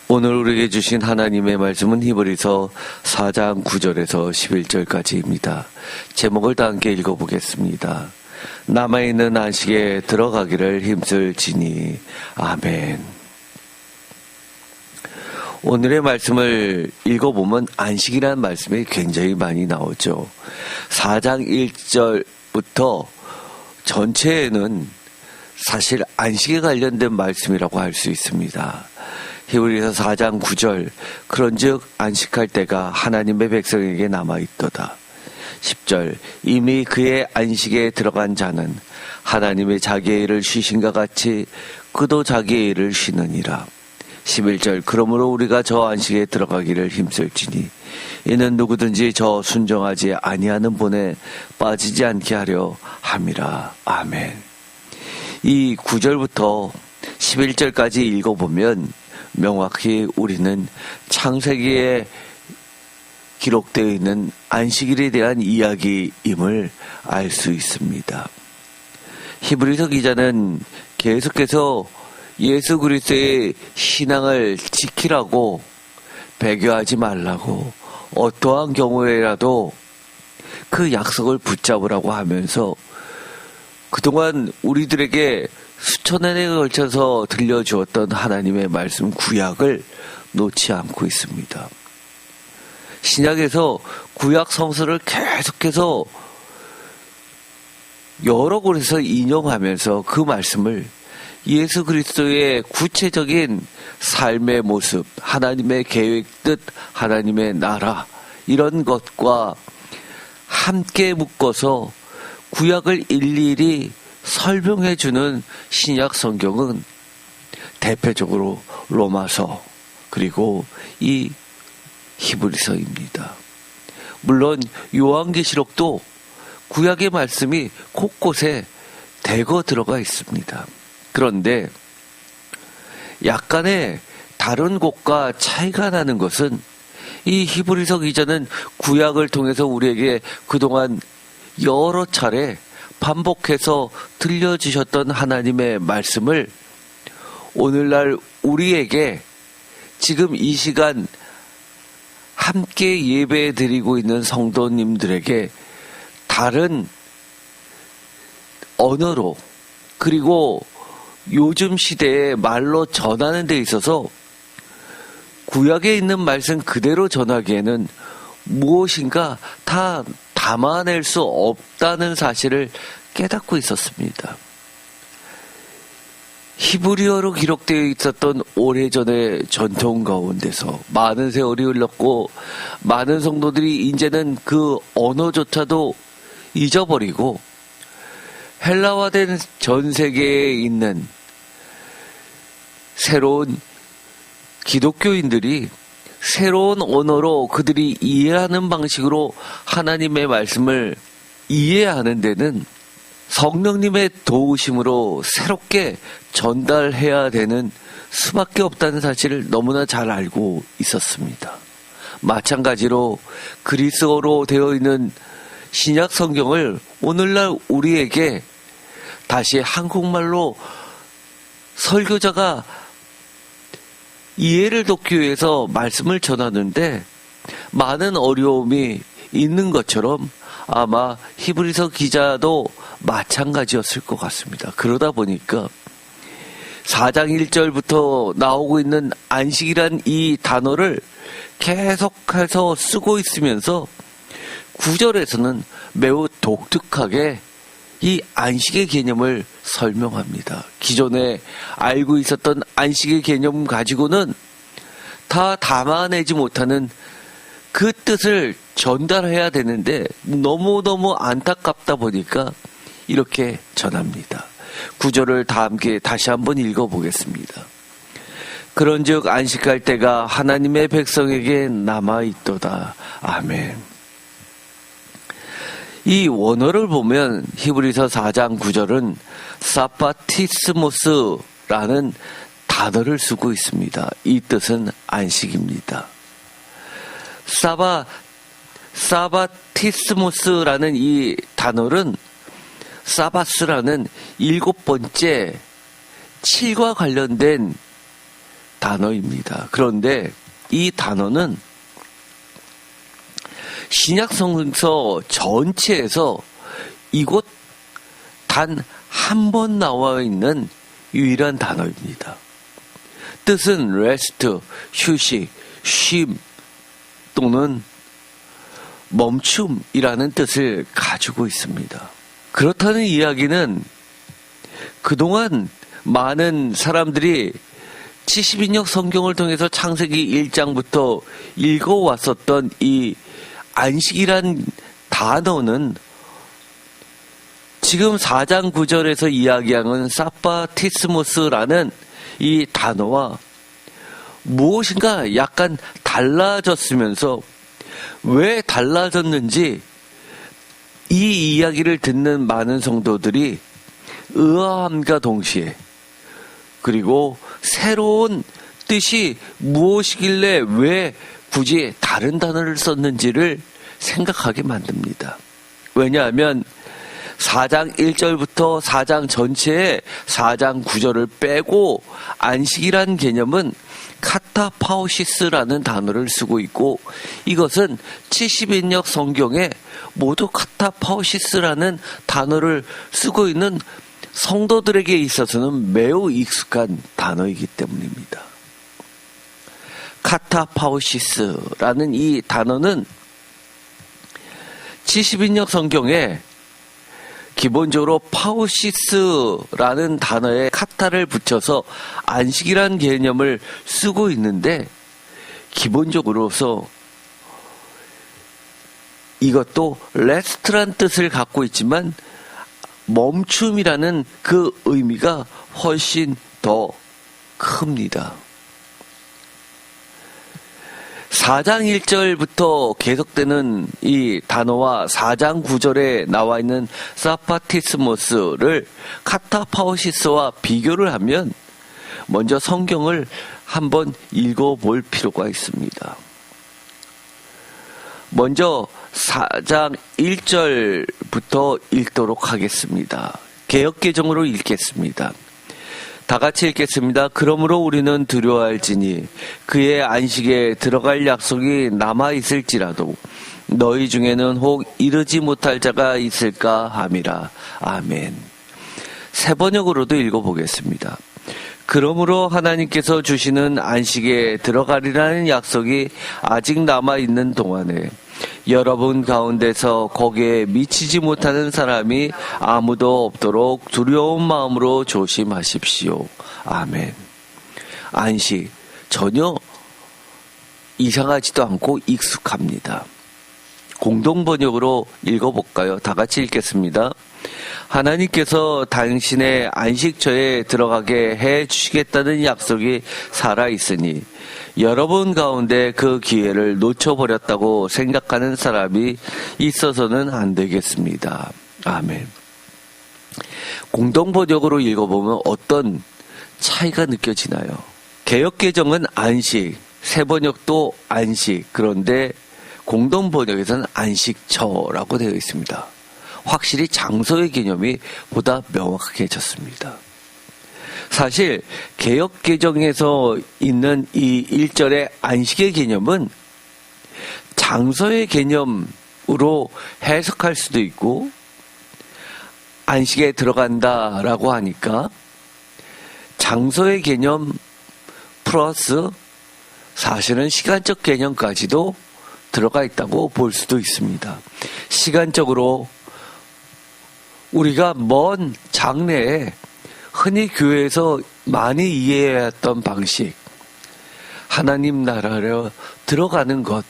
오늘 우리에게 주신 하나님의 말씀은 히브리서 4장 9절에서 11절까지입니다. 제목을 다 함께 읽어보겠습니다. 남아있는 안식에 들어가기를 힘쓸지니. 아멘. 오늘의 말씀을 읽어보면 안식이라는 말씀이 굉장히 많이 나오죠. 4장 1절부터 전체에는 사실 안식에 관련된 말씀이라고 할 수 있습니다. 히브리서 4장 9절 그런즉 안식할 때가 하나님의 백성에게 남아있도다. 10절 이미 그의 안식에 들어간 자는 하나님의 자기의 일을 쉬신과 같이 그도 자기의 일을 쉬느니라. 11절 그러므로 우리가 저 안식에 들어가기를 힘쓸지니 이는 누구든지 저 순종하지 아니하는 본에 빠지지 않게 하려 함이라. 아멘. 이 9절부터 11절까지 읽어보면 명확히 우리는 창세기에 기록되어 있는 안식일에 대한 이야기임을 알 수 있습니다. 히브리서 기자는 계속해서 예수 그리스도의 신앙을 지키라고, 배교하지 말라고, 어떠한 경우에라도 그 약속을 붙잡으라고 하면서 그동안 우리들에게 수천 년에 걸쳐서 들려주었던 하나님의 말씀 구약을 놓지 않고 있습니다. 신약에서 구약 성서를 계속해서 여러 곳에서 인용하면서 그 말씀을 예수 그리스도의 구체적인 삶의 모습, 하나님의 계획 뜻, 하나님의 나라 이런 것과 함께 묶어서 구약을 일일이 설명해주는 신약 성경은 대표적으로 로마서 그리고 이 히브리서입니다. 물론 요한계시록도 구약의 말씀이 곳곳에 대거 들어가 있습니다. 그런데 약간의 다른 곳과 차이가 나는 것은 이 히브리서 기자는 구약을 통해서 우리에게 그동안 여러 차례 반복해서 들려주셨던 하나님의 말씀을 오늘날 우리에게 지금 이 시간 함께 예배 드리고 있는 성도님들에게 다른 언어로 그리고 요즘 시대의 말로 전하는 데 있어서 구약에 있는 말씀 그대로 전하기에는 무엇인가 다 담아낼 수 없다는 사실을 깨닫고 있었습니다. 히브리어로 기록되어 있었던 오래전의 전통 가운데서 많은 세월이 흘렀고 많은 성도들이 이제는 그 언어조차도 잊어버리고 헬라화된 전 세계에 있는 새로운 기독교인들이 새로운 언어로 그들이 이해하는 방식으로 하나님의 말씀을 이해하는 데는 성령님의 도우심으로 새롭게 전달해야 되는 수밖에 없다는 사실을 너무나 잘 알고 있었습니다. 마찬가지로 그리스어로 되어 있는 신약 성경을 오늘날 우리에게 다시 한국말로 설교자가 이해를 돕기 위해서 말씀을 전하는데 많은 어려움이 있는 것처럼 아마 히브리서 기자도 마찬가지였을 것 같습니다. 그러다 보니까 4장 1절부터 나오고 있는 안식이란 이 단어를 계속해서 쓰고 있으면서 9절에서는 매우 독특하게 이 안식의 개념을 설명합니다. 기존에 알고 있었던 안식의 개념 가지고는 다 담아내지 못하는 그 뜻을 전달해야 되는데 너무너무 안타깝다 보니까 이렇게 전합니다. 9절을 다 함께 다시 한번 읽어보겠습니다. 그런즉 안식할 때가 하나님의 백성에게 남아있도다. 아멘. 이 원어를 보면 히브리서 4장 9절은 사바티스모스라는 단어를 쓰고 있습니다. 이 뜻은 안식입니다. 사바티스모스라는 이 단어는 사바스라는 7번째 7과 관련된 단어입니다. 그런데 이 단어는 신약성서 전체에서 이곳 단 한 번 나와 있는 유일한 단어입니다. 뜻은 rest, 휴식, 쉼 또는 멈춤이라는 뜻을 가지고 있습니다. 그렇다는 이야기는 그동안 많은 사람들이 70인역 성경을 통해서 창세기 1장부터 읽어왔었던 이 안식이란 단어는 지금 4장 9절에서 이야기하는 사파티스모스라는 이 단어와 무엇인가 약간 달라졌으면서 왜 달라졌는지 이 이야기를 듣는 많은 성도들이 의아함과 동시에 그리고 새로운 뜻이 무엇이길래 왜 굳이 다른 단어를 썼는지를 생각하게 만듭니다. 왜냐하면 4장 1절부터 4장 전체에 4장 9절을 빼고 안식이란 개념은 카타파오시스라는 단어를 쓰고 있고 이것은 70인역 성경에 모두 카타파오시스라는 단어를 쓰고 있는 성도들에게 있어서는 매우 익숙한 단어이기 때문입니다. 카타파오시스라는 이 단어는 70인역 성경에 기본적으로 파우시스라는 단어에 카타를 붙여서 안식이란 개념을 쓰고 있는데 기본적으로서 이것도 레스트란 뜻을 갖고 있지만 멈춤이라는 그 의미가 훨씬 더 큽니다. 4장 1절부터 계속되는 이 단어와 4장 9절에 나와 있는 사파티스모스를 카타파오시스와 비교를 하면 먼저 성경을 한번 읽어볼 필요가 있습니다. 먼저 4장 1절부터 읽도록 하겠습니다. 개역개정으로 읽겠습니다. 다 같이 읽겠습니다. 그러므로 우리는 두려워할지니 그의 안식에 들어갈 약속이 남아있을지라도 너희 중에는 혹 이르지 못할 자가 있을까 함이라. 아멘. 새 번역으로도 읽어보겠습니다. 그러므로 하나님께서 주시는 안식에 들어가리라는 약속이 아직 남아있는 동안에 여러분 가운데서 거기에 미치지 못하는 사람이 아무도 없도록 두려운 마음으로 조심하십시오. 아멘. 안식 전혀 이상하지도 않고 익숙합니다. 공동번역으로 읽어볼까요? 다 같이 읽겠습니다. 하나님께서 당신의 안식처에 들어가게 해 주시겠다는 약속이 살아있으니 여러분 가운데 그 기회를 놓쳐버렸다고 생각하는 사람이 있어서는 안 되겠습니다. 아멘. 공동번역으로 읽어보면 어떤 차이가 느껴지나요? 개역개정은 안식, 새번역도 안식, 그런데 공동번역에서는 안식처라고 되어 있습니다. 확실히 장소의 개념이 보다 명확해졌습니다. 사실 개역개정에서 있는 이 1절의 안식의 개념은 장소의 개념으로 해석할 수도 있고 안식에 들어간다라고 하니까 장소의 개념 플러스 사실은 시간적 개념까지도 들어가 있다고 볼 수도 있습니다. 시간적으로 우리가 먼 장래에 흔히 교회에서 많이 이해했던 방식, 하나님 나라로 들어가는 것,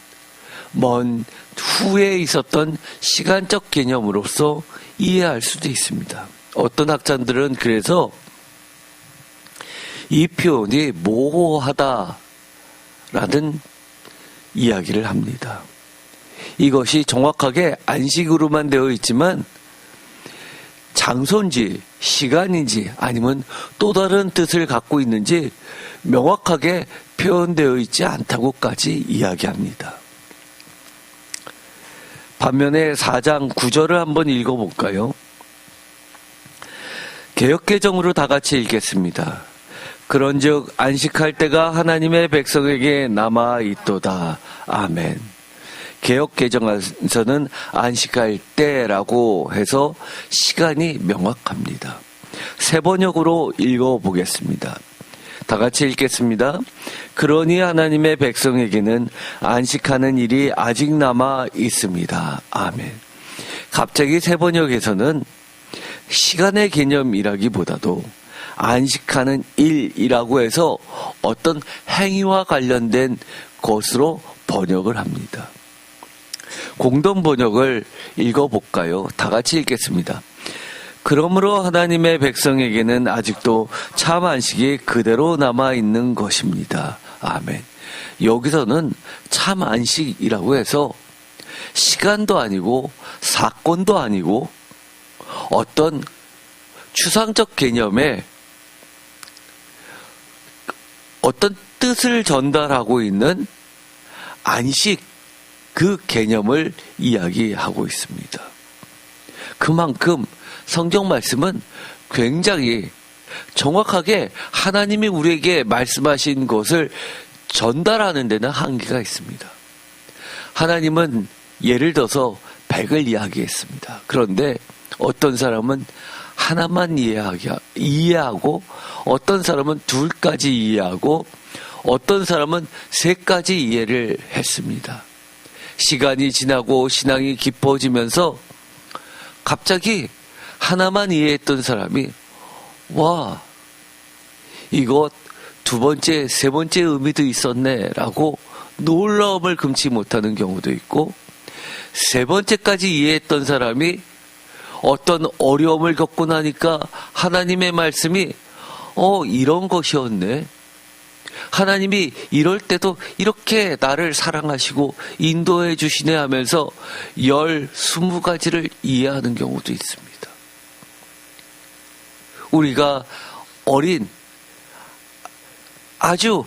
먼 후에 있었던 시간적 개념으로서 이해할 수도 있습니다. 어떤 학자들은 그래서 이 표현이 모호하다라는 이야기를 합니다. 이것이 정확하게 안식으로만 되어 있지만 장소인지 시간인지 아니면 또 다른 뜻을 갖고 있는지 명확하게 표현되어 있지 않다고까지 이야기합니다. 반면에 4장 9절을 한번 읽어볼까요? 개역개정으로 다 같이 읽겠습니다. 그런즉 안식할 때가 하나님의 백성에게 남아 있도다. 아멘. 개역 개정에서는 안식할 때라고 해서 시간이 명확합니다. 세 번역으로 읽어보겠습니다. 다 같이 읽겠습니다. 그러니 하나님의 백성에게는 안식하는 일이 아직 남아 있습니다. 아멘. 갑자기 세 번역에서는 시간의 개념이라기보다도 안식하는 일이라고 해서 어떤 행위와 관련된 것으로 번역을 합니다. 공동 번역을 읽어볼까요? 다 같이 읽겠습니다. 그러므로 하나님의 백성에게는 아직도 참 안식이 그대로 남아있는 것입니다. 아멘. 여기서는 참 안식이라고 해서 시간도 아니고 사건도 아니고 어떤 추상적 개념의 어떤 뜻을 전달하고 있는 안식, 그 개념을 이야기하고 있습니다. 그만큼 성경 말씀은 굉장히 정확하게 하나님이 우리에게 말씀하신 것을 전달하는 데는 한계가 있습니다. 하나님은 예를 들어서 100을 이야기했습니다. 그런데 어떤 사람은 하나만 이해하고 어떤 사람은 2가지 이해하고 어떤 사람은 3가지 이해를 했습니다. 시간이 지나고 신앙이 깊어지면서 갑자기 하나만 이해했던 사람이 와, 이거 2번째, 3번째 의미도 있었네 라고 놀라움을 금치 못하는 경우도 있고 3번째까지 이해했던 사람이 어떤 어려움을 겪고 나니까 하나님의 말씀이 이런 것이었네. 하나님이 이럴 때도 이렇게 나를 사랑하시고 인도해 주시네 하면서 20가지를 이해하는 경우도 있습니다. 우리가 어린 아주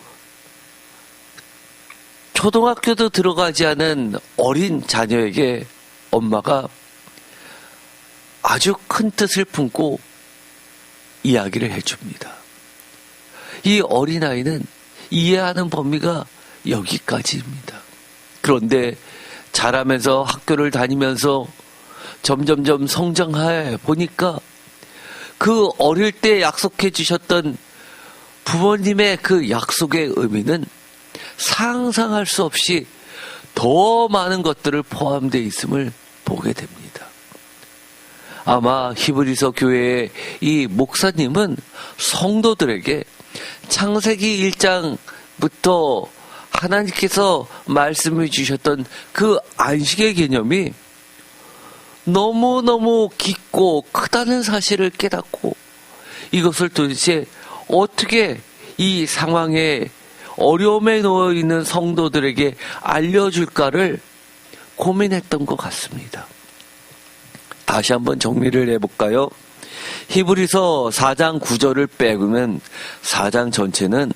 초등학교도 들어가지 않은 어린 자녀에게 엄마가 아주 큰 뜻을 품고 이야기를 해줍니다. 이 어린아이는 이해하는 범위가 여기까지입니다. 그런데 자라면서 학교를 다니면서 점점점 성장해 보니까 그 어릴 때 약속해 주셨던 부모님의 그 약속의 의미는 상상할 수 없이 더 많은 것들을 포함되어 있음을 보게 됩니다. 아마 히브리서 교회의 이 목사님은 성도들에게 창세기 1장부터 하나님께서 말씀해 주셨던 그 안식의 개념이 너무너무 깊고 크다는 사실을 깨닫고 이것을 도대체 어떻게 이 상황에 어려움에 놓여 있는 성도들에게 알려줄까를 고민했던 것 같습니다. 다시 한번 정리를 해볼까요? 히브리서 4장 9절을 빼고는 4장 전체는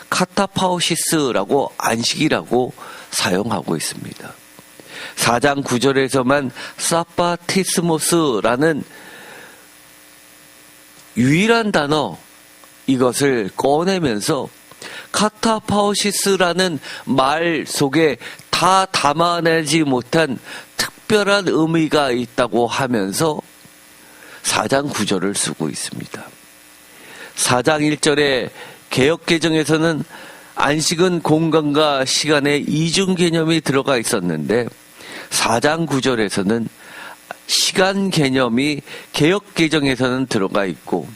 카타파오시스라고 안식이라고 사용하고 있습니다. 4장 9절에서만 사파티스모스라는 유일한 단어 이것을 꺼내면서 카타파오시스라는 말 속에 다 담아내지 못한 특별한 의미가 있다고 하면서 4장 9절을 쓰고 있습니다. 4장 1절에 개역개정에서는 안식은 공간과 시간의 이중 개념이 들어가 있었는데 4장 9절에서는 시간 개념이 개역개정에서는 들어가 있고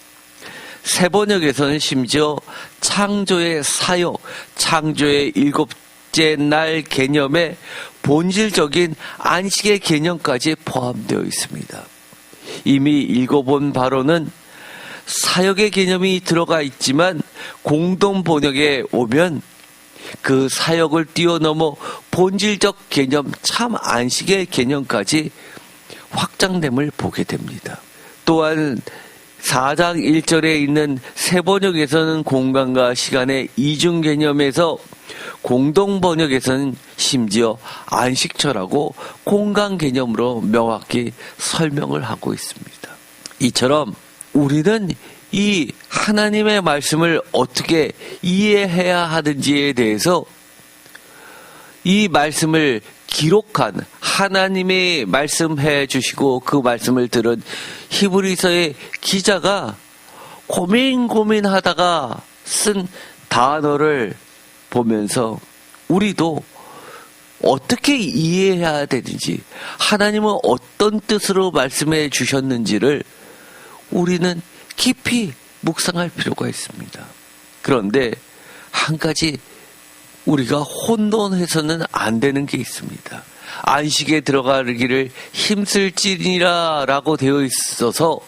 세번역에서는 심지어 창조의 사역, 창조의 7째 날 개념의 본질적인 안식의 개념까지 포함되어 있습니다. 이미 읽어본 바로는 사역의 개념이 들어가 있지만 공동 번역에 오면 그 사역을 뛰어넘어 본질적 개념, 참 안식의 개념까지 확장됨을 보게 됩니다. 또한 4장 1절에 있는 세번역에서는 공간과 시간의 이중 개념에서 공동 번역에서는 심지어 안식처라고 공간 개념으로 명확히 설명을 하고 있습니다. 이처럼 우리는 이 하나님의 말씀을 어떻게 이해해야 하는지에 대해서 이 말씀을 기록한 하나님이 말씀해 주시고 그 말씀을 들은 히브리서의 기자가 고민하다가 쓴 단어를 보면서 우리도 어떻게 이해해야 되는지, 하나님은 어떤 뜻으로 말씀해 주셨는지를 우리는 깊이 묵상할 필요가 있습니다. 그런데 한 가지 우리가 혼돈해서는 안 되는 게 있습니다. 안식에 들어가기를 힘쓸지니라 라고 되어 있어서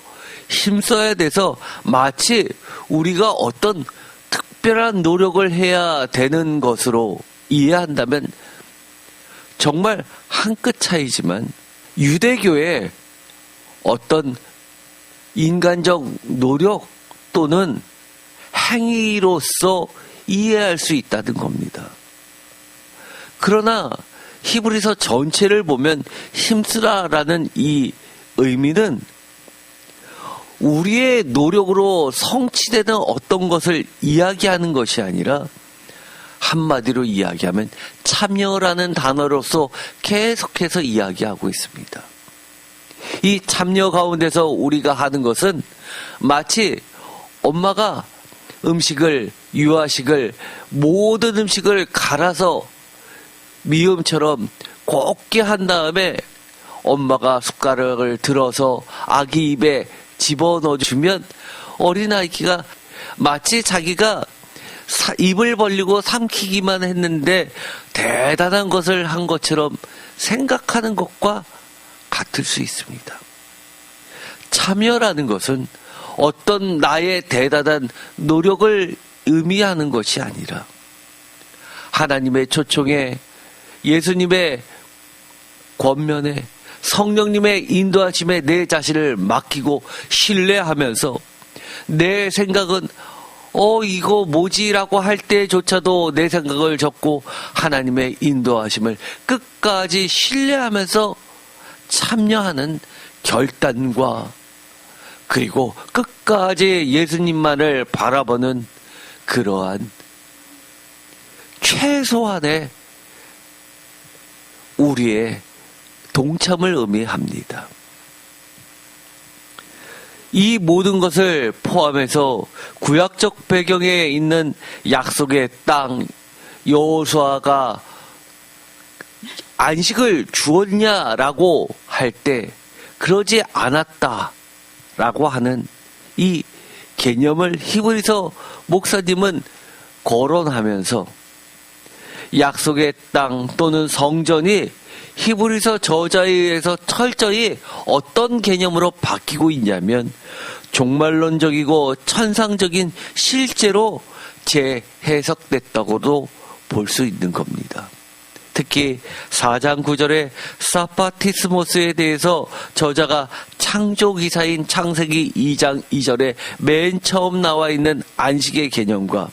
힘써야 돼서 마치 우리가 어떤 특별한 노력을 해야 되는 것으로 이해한다면 정말 한 끗 차이지만 유대교의 어떤 인간적 노력 또는 행위로서 이해할 수 있다는 겁니다. 그러나 히브리서 전체를 보면 힘쓰라라는 이 의미는 우리의 노력으로 성취되는 어떤 것을 이야기하는 것이 아니라 한마디로 이야기하면 참여라는 단어로서 계속해서 이야기하고 있습니다. 이 참여 가운데서 우리가 하는 것은 마치 엄마가 유아식을 모든 음식을 갈아서 미음처럼 곱게 한 다음에 엄마가 숟가락을 들어서 아기 입에 집어넣어주면 어린아이가 마치 자기가 입을 벌리고 삼키기만 했는데 대단한 것을 한 것처럼 생각하는 것과 같을 수 있습니다. 참여라는 것은 어떤 나의 대단한 노력을 의미하는 것이 아니라 하나님의 초청에, 예수님의 권면에, 성령님의 인도하심에 내 자신을 맡기고 신뢰하면서 내 생각은 이거 뭐지라고 할 때조차도 내 생각을 적고 하나님의 인도하심을 끝까지 신뢰하면서 참여하는 결단과 그리고 끝까지 예수님만을 바라보는 그러한 최소한의 우리의 동참을 의미합니다. 이 모든 것을 포함해서 구약적 배경에 있는 약속의 땅, 여호수아가 안식을 주었냐라고 할 때 그러지 않았다라고 하는 이 개념을 히브리서 목사님은 거론하면서 약속의 땅 또는 성전이 히브리서 저자에 의해서 철저히 어떤 개념으로 바뀌고 있냐면 종말론적이고 천상적인 실제로 재해석됐다고도 볼 수 있는 겁니다. 특히 4장 9절의 사파티스모스에 대해서 저자가 창조기사인 창세기 2장 2절에 맨 처음 나와 있는 안식의 개념과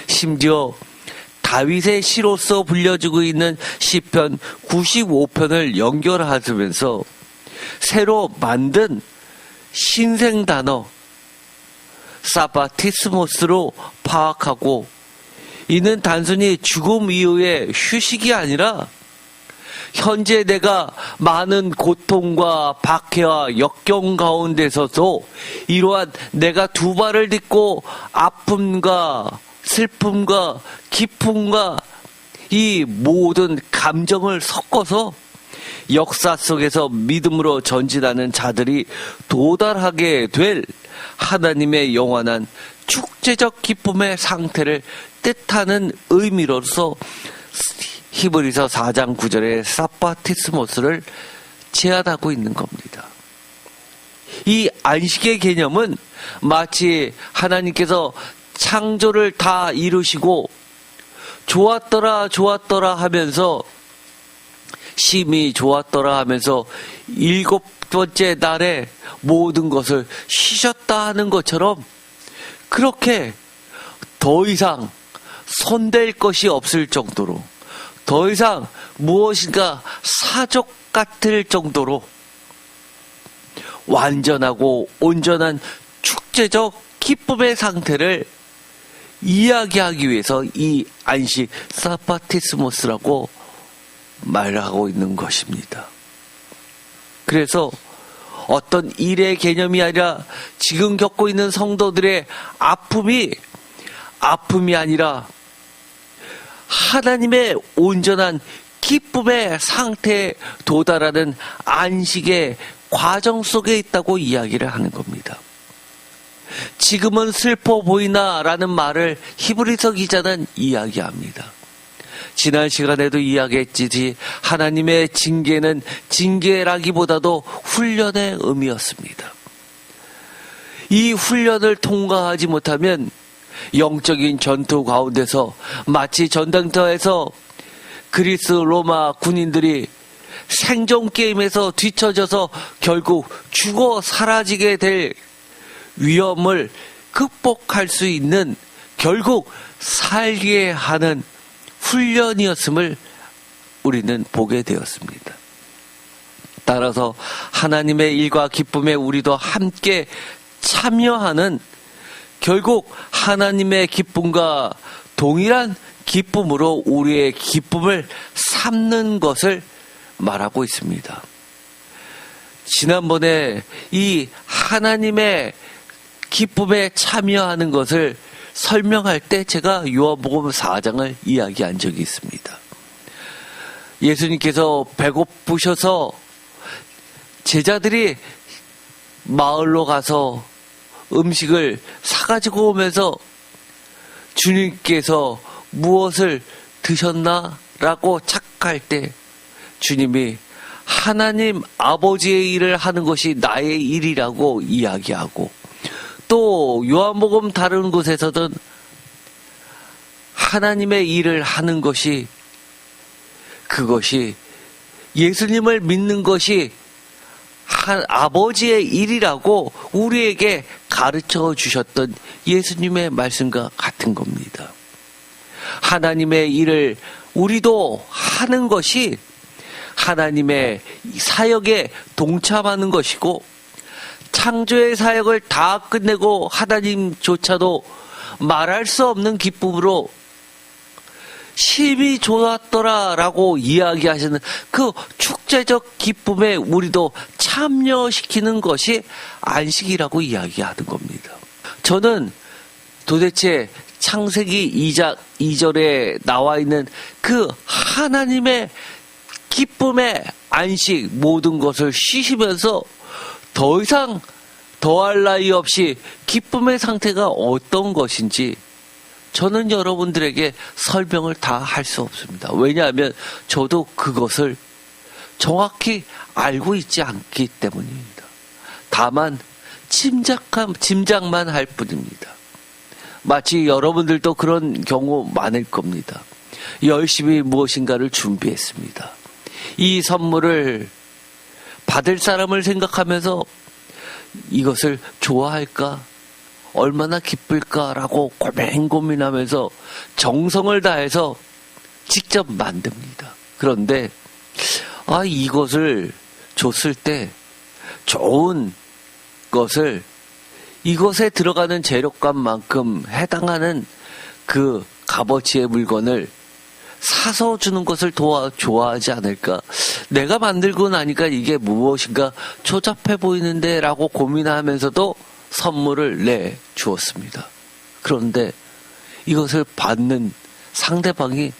심지어 다윗의 시로서 불려지고 있는 시편 95편을 연결하면서 새로 만든 신생 단어 사바티스모스로 파악하고, 이는 단순히 죽음 이후의 휴식이 아니라 현재 내가 많은 고통과 박해와 역경 가운데서도 이러한 내가 두 발을 딛고 아픔과 슬픔과 기쁨과 이 모든 감정을 섞어서 역사 속에서 믿음으로 전진하는 자들이 도달하게 될 하나님의 영원한 축제적 기쁨의 상태를 뜻하는 의미로서 히브리서 4장 9절의 사파티스모스를 제안하고 있는 겁니다. 이 안식의 개념은 마치 하나님께서 창조를 다 이루시고 좋았더라 하면서 심히 좋았더라 하면서 7번째 날에 모든 것을 쉬셨다 하는 것처럼 그렇게 더 이상 손댈 것이 없을 정도로, 더 이상 무엇인가 사족 같을 정도로 완전하고 온전한 축제적 기쁨의 상태를 이야기하기 위해서 이 안식 사바티스모스라고 말하고 있는 것입니다. 그래서 어떤 일의 개념이 아니라 지금 겪고 있는 성도들의 아픔이 아니라 하나님의 온전한 기쁨의 상태에 도달하는 안식의 과정 속에 있다고 이야기를 하는 겁니다. 지금은 슬퍼 보이나 라는 말을 히브리서 기자는 이야기합니다. 지난 시간에도 이야기했듯이 하나님의 징계는 징계라기보다도 훈련의 의미였습니다. 이 훈련을 통과하지 못하면 영적인 전투 가운데서 마치 전쟁터에서 그리스 로마 군인들이 생존 게임에서 뒤처져서 결국 죽어 사라지게 될 위험을 극복할 수 있는 결국 살게 하는 훈련이었음을 우리는 보게 되었습니다. 따라서 하나님의 일과 기쁨에 우리도 함께 참여하는 결국 하나님의 기쁨과 동일한 기쁨으로 우리의 기쁨을 삼는 것을 말하고 있습니다. 지난번에 이 하나님의 기쁨에 참여하는 것을 설명할 때 제가 요한복음 4장을 이야기한 적이 있습니다. 예수님께서 배고프셔서 제자들이 마을로 가서 음식을 사가지고 오면서 주님께서 무엇을 드셨나? 라고 착각할 때 주님이 하나님 아버지의 일을 하는 것이 나의 일이라고 이야기하고, 또 요한복음 다른 곳에서는 하나님의 일을 하는 것이, 그것이 예수님을 믿는 것이 아버지의 일이라고 우리에게 가르쳐 주셨던 예수님의 말씀과 같은 겁니다. 하나님의 일을 우리도 하는 것이 하나님의 사역에 동참하는 것이고, 창조의 사역을 다 끝내고 하나님조차도 말할 수 없는 기쁨으로 심히 좋았더라 라고 이야기하시는 그 축제적 기쁨에 우리도 참여시키는 것이 안식이라고 이야기하는 겁니다. 저는 도대체 창세기 2절에 나와 있는 그 하나님의 기쁨의 안식, 모든 것을 쉬시면서 더 이상 더할 나위 없이 기쁨의 상태가 어떤 것인지 저는 여러분들에게 설명을 다 할 수 없습니다. 왜냐하면 저도 그것을 정확히 알고 있지 않기 때문입니다. 다만 짐작만 할 뿐입니다. 마치 여러분들도 그런 경우 많을 겁니다. 열심히 무엇인가를 준비했습니다. 이 선물을 받을 사람을 생각하면서 이것을 좋아할까? 얼마나 기쁠까라고 고민하면서 정성을 다해서 직접 만듭니다. 그런데 이것을 줬을 때 좋은 것을 이것에 들어가는 재료값만큼 해당하는 그 값어치의 물건을 사서 주는 것을 좋아하지 않을까? 내가 만들고 나니까 이게 무엇인가 초잡해 보이는데 라고 고민하면서도 선물을 내주었습니다. 그런데 이것을 받는 상대방이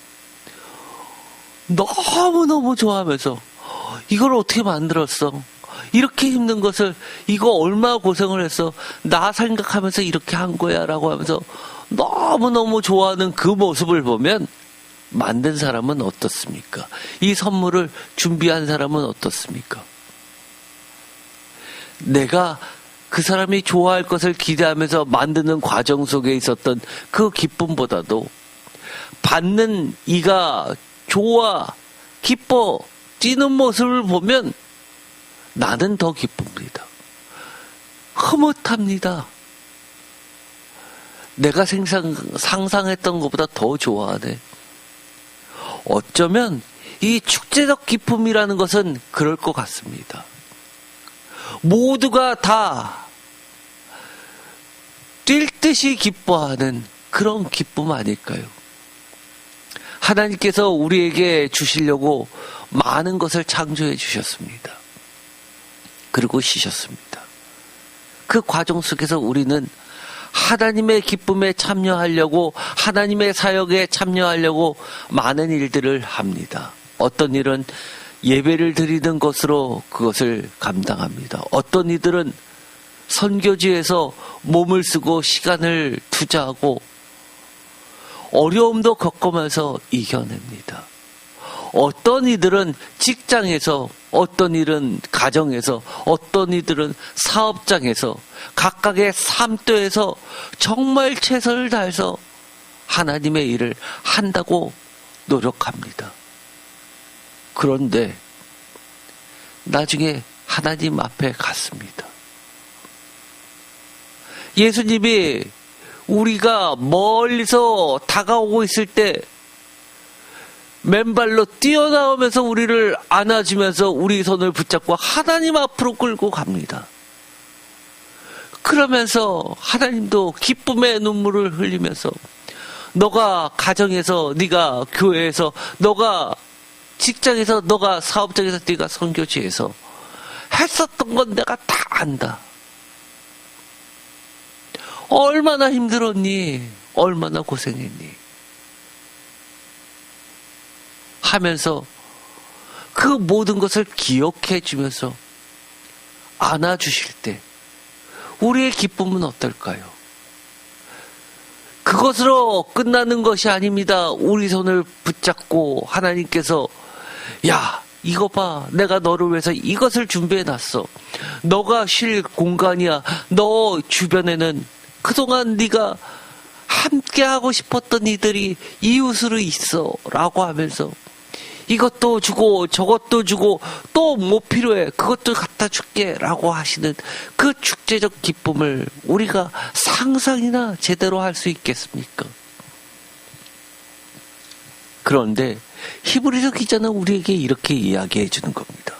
너무너무 좋아하면서 이걸 어떻게 만들었어? 이렇게 힘든 것을 이거 얼마나 고생을 했어? 나 생각하면서 이렇게 한 거야 라고 하면서 너무너무 좋아하는 그 모습을 보면 만든 사람은 어떻습니까? 이 선물을 준비한 사람은 어떻습니까? 내가 그 사람이 좋아할 것을 기대하면서 만드는 과정 속에 있었던 그 기쁨보다도 받는 이가 좋아, 기뻐, 뛰는 모습을 보면 나는 더 기쁩니다. 흐뭇합니다. 내가 상상했던 것보다 더 좋아하네. 어쩌면 이 축제적 기쁨이라는 것은 그럴 것 같습니다. 모두가 다 뛸 듯이 기뻐하는 그런 기쁨 아닐까요? 하나님께서 우리에게 주시려고 많은 것을 창조해 주셨습니다. 그리고 쉬셨습니다. 그 과정 속에서 우리는 하나님의 기쁨에 참여하려고, 하나님의 사역에 참여하려고 많은 일들을 합니다. 어떤 일은 예배를 드리는 것으로 그것을 감당합니다. 어떤 이들은 선교지에서 몸을 쓰고 시간을 투자하고 어려움도 겪으면서 이겨냅니다. 어떤 이들은 직장에서, 어떤 일은 가정에서, 어떤 이들은 사업장에서, 각각의 삶도에서 정말 최선을 다해서 하나님의 일을 한다고 노력합니다. 그런데 나중에 하나님 앞에 갔습니다. 예수님이 우리가 멀리서 다가오고 있을 때 맨발로 뛰어나오면서 우리를 안아주면서 우리 손을 붙잡고 하나님 앞으로 끌고 갑니다. 그러면서 하나님도 기쁨의 눈물을 흘리면서 너가 가정에서, 네가 교회에서, 너가 직장에서, 너가 사업장에서, 네가 선교지에서 했었던 건 내가 다 안다. 얼마나 힘들었니? 얼마나 고생했니? 하면서 그 모든 것을 기억해 주면서 안아주실 때 우리의 기쁨은 어떨까요? 그것으로 끝나는 것이 아닙니다. 우리 손을 붙잡고 하나님께서 야, 이거 봐, 내가 너를 위해서 이것을 준비해 놨어. 너가 쉴 공간이야. 너 주변에는 그동안 네가 함께하고 싶었던 이들이 이웃으로 있어 라고 하면서 이것도 주고 저것도 주고 또 뭐 필요해, 그것도 갖다 줄게 라고 하시는 그 축제적 기쁨을 우리가 상상이나 제대로 할 수 있겠습니까? 그런데 히브리서 기자는 우리에게 이렇게 이야기해 주는 겁니다.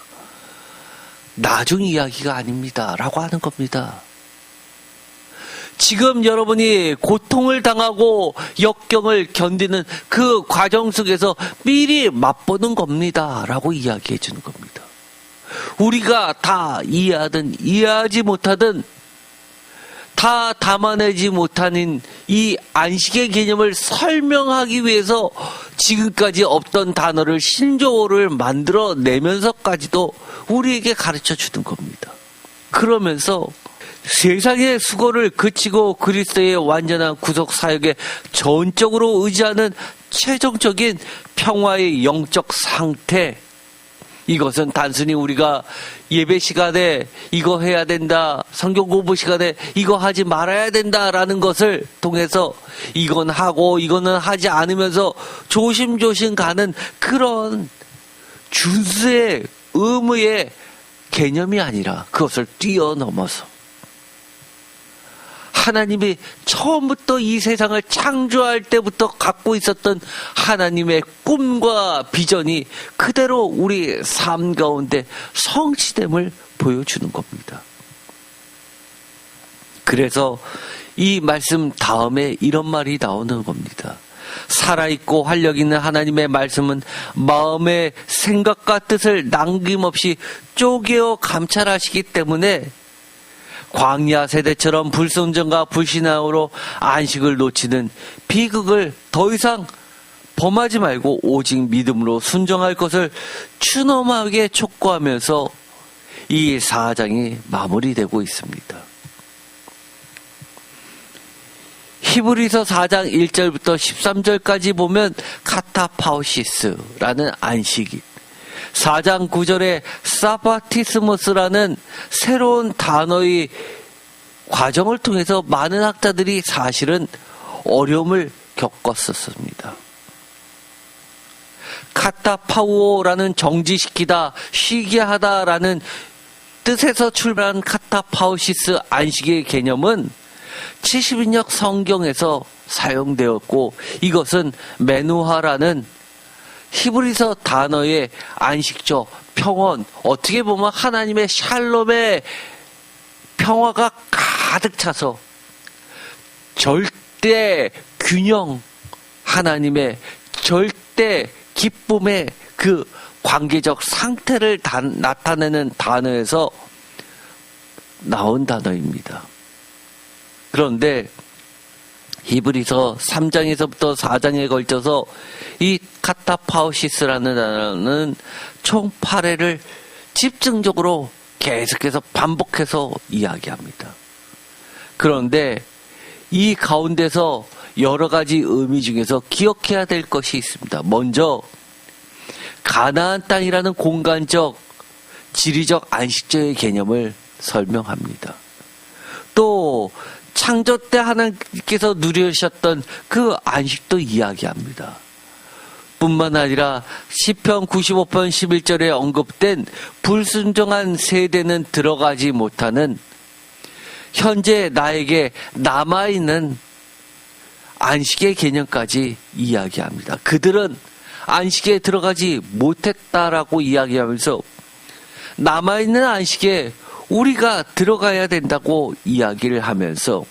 나중 이야기가 아닙니다 라고 하는 겁니다. 지금 여러분이 고통을 당하고 역경을 견디는 그 과정 속에서 미리 맛보는 겁니다 라고 이야기해 주는 겁니다. 우리가 다 이해하든 이해하지 못하든 다 담아내지 못하는 이 안식의 개념을 설명하기 위해서 지금까지 없던 단어를 신조어를 만들어내면서까지도 우리에게 가르쳐 주는 겁니다. 그러면서 세상의 수고를 그치고 그리스도의 완전한 구속 사역에 전적으로 의지하는 최종적인 평화의 영적 상태, 이것은 단순히 우리가 예배 시간에 이거 해야 된다, 성경 공부 시간에 이거 하지 말아야 된다라는 것을 통해서 이건 하고 이거는 하지 않으면서 조심조심 가는 그런 준수의 의무의 개념이 아니라 그것을 뛰어넘어서 하나님이 처음부터 이 세상을 창조할 때부터 갖고 있었던 하나님의 꿈과 비전이 그대로 우리 삶 가운데 성취됨을 보여주는 겁니다. 그래서 이 말씀 다음에 이런 말이 나오는 겁니다. 살아있고 활력 있는 하나님의 말씀은 마음의 생각과 뜻을 남김없이 쪼개어 감찰하시기 때문에 광야 세대처럼 불순종과 불신앙으로 안식을 놓치는 비극을 더 이상 범하지 말고 오직 믿음으로 순종할 것을 추노하게 촉구하면서 이 4장이 마무리되고 있습니다. 히브리서 4장 1절부터 13절까지 보면 카타파우시스라는 안식이, 4장 9절에 사바티스모스라는 새로운 단어의 과정을 통해서 많은 학자들이 사실은 어려움을 겪었었습니다. 카타파우오라는 정지시키다, 쉬게 하다라는 뜻에서 출발한 카타파우시스 안식의 개념은 70인역 성경에서 사용되었고, 이것은 메누하라는 히브리서 단어의 안식처, 평온, 어떻게 보면 하나님의 샬롬의 평화가 가득 차서 절대 균형, 하나님의 절대 기쁨의 그 관계적 상태를 나타내는 단어에서 나온 단어입니다. 그런데 히브리서 3장에서부터 4장에 걸쳐서 이 카타파우시스라는 단어는 총 8회를 집중적으로 계속해서 반복해서 이야기합니다. 그런데 이 가운데서 여러 가지 의미 중에서 기억해야 될 것이 있습니다. 먼저 가나안 땅이라는 공간적, 지리적 안식처의 개념을 설명합니다. 또 창조 때 하나님께서 누리셨던 그 안식도 이야기합니다. 뿐만 아니라 시편 95편 11절에 언급된 불순종한 세대는 들어가지 못하는 현재 나에게 남아있는 안식의 개념까지 이야기합니다. 그들은 안식에 들어가지 못했다라고 이야기하면서 남아있는 안식에 우리가 들어가야 된다고 이야기를 하면서